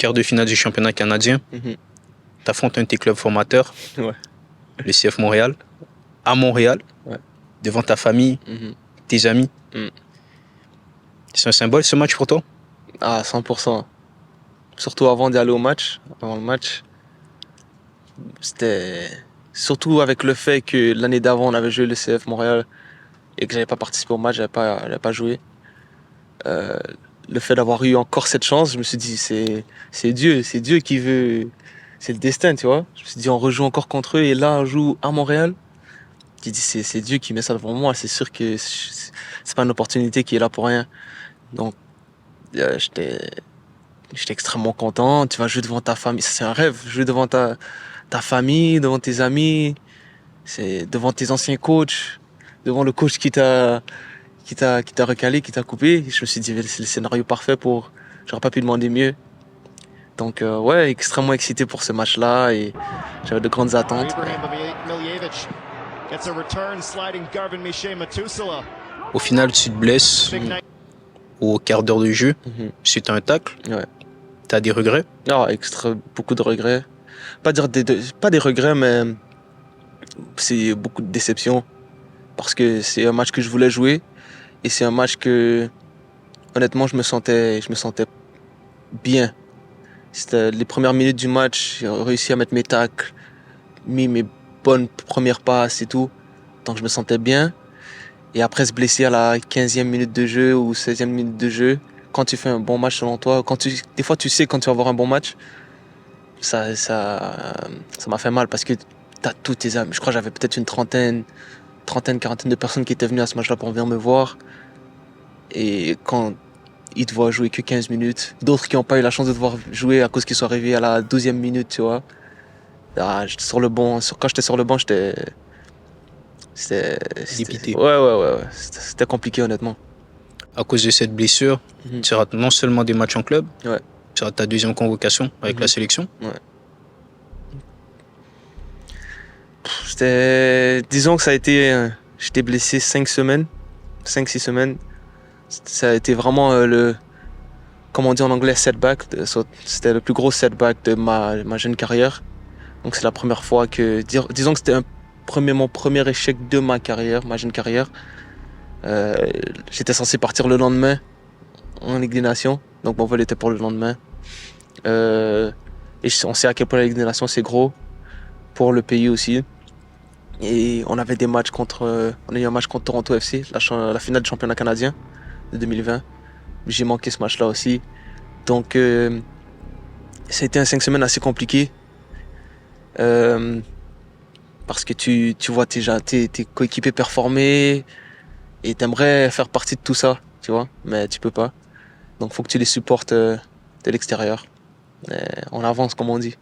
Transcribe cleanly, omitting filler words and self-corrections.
quart de finale du championnat canadien. Tu affrontes un de tes clubs formateurs, le CF Montréal, à Montréal, devant ta famille, tes amis. C'est un symbole ce match pour toi? Ah, 100%. Surtout avant d'aller au match, avant le match, c'était surtout avec le fait que l'année d'avant on avait joué le CF Montréal et que j'avais pas participé au match, j'avais pas joué. Le fait d'avoir eu encore cette chance, je me suis dit c'est Dieu qui veut, c'est le destin, tu vois. Je me suis dit on rejoue encore contre eux et là on joue à Montréal. J'ai dit c'est Dieu qui met ça devant moi, c'est sûr que c'est pas une opportunité qui est là pour rien. Donc j'étais extrêmement content. Tu vas jouer devant ta famille, c'est un rêve, jouer devant ta famille, devant tes amis, c'est devant tes anciens coachs, devant le coach qui t'a recalé, qui t'a coupé. Je me suis dit c'est le scénario parfait pour, j'aurais pas pu demander mieux. Donc ouais, extrêmement excité pour ce match-là et j'avais de grandes attentes. Au final, tu te blesses au quart d'heure de jeu, suite à un tacle. Ouais. T'as des regrets? Ah, beaucoup de regrets. Pas des regrets, mais c'est beaucoup de déception. Parce que c'est un match que je voulais jouer. Et c'est un match que, honnêtement, je me sentais bien. C'était les premières minutes du match, j'ai réussi à mettre mes tacles, mis mes bonnes premières passes et tout. Donc je me sentais bien. Et après se blesser à la 15e minute de jeu ou 16e minute de jeu, quand tu fais un bon match selon toi, des fois tu sais quand tu vas avoir un bon match, ça m'a fait mal parce que t'as tous tes amis. Je crois que j'avais peut-être une quarantaine de personnes qui étaient venues à ce match-là pour venir me voir. Et quand ils te voient jouer que 15 minutes, d'autres qui n'ont pas eu la chance de te voir jouer à cause qu'ils sont arrivés à la 12e minute, tu vois. Ah, j'étais sur le banc. Quand j'étais sur le banc, c'était Dépité. Ouais. C'était compliqué, honnêtement. À cause de cette blessure, tu rates non seulement des matchs en club, Ouais. tu rates ta deuxième convocation avec la sélection. Ouais. Disons que ça a été... J'étais blessé 5-6 semaines. Ça a été vraiment comme on dit en anglais, setback. C'était le plus gros setback de ma jeune carrière. Donc c'est la première fois que... Disons que c'était mon premier échec de ma carrière, ma jeune carrière. J'étais censé partir le lendemain en Ligue des Nations. Donc mon vol était pour le lendemain. Et on sait à quel point la Ligue des Nations c'est gros. Pour le pays aussi. Et on avait des matchs on a eu un match contre Toronto FC, la finale du championnat canadien de 2020. J'ai manqué ce match-là aussi. Donc ça a été un 5 semaines assez compliqué. Parce que tu vois tes coéquipiers performer et t'aimerais faire partie de tout ça, tu vois, mais tu peux pas. Donc faut que tu les supportes de l'extérieur. On avance comme on dit.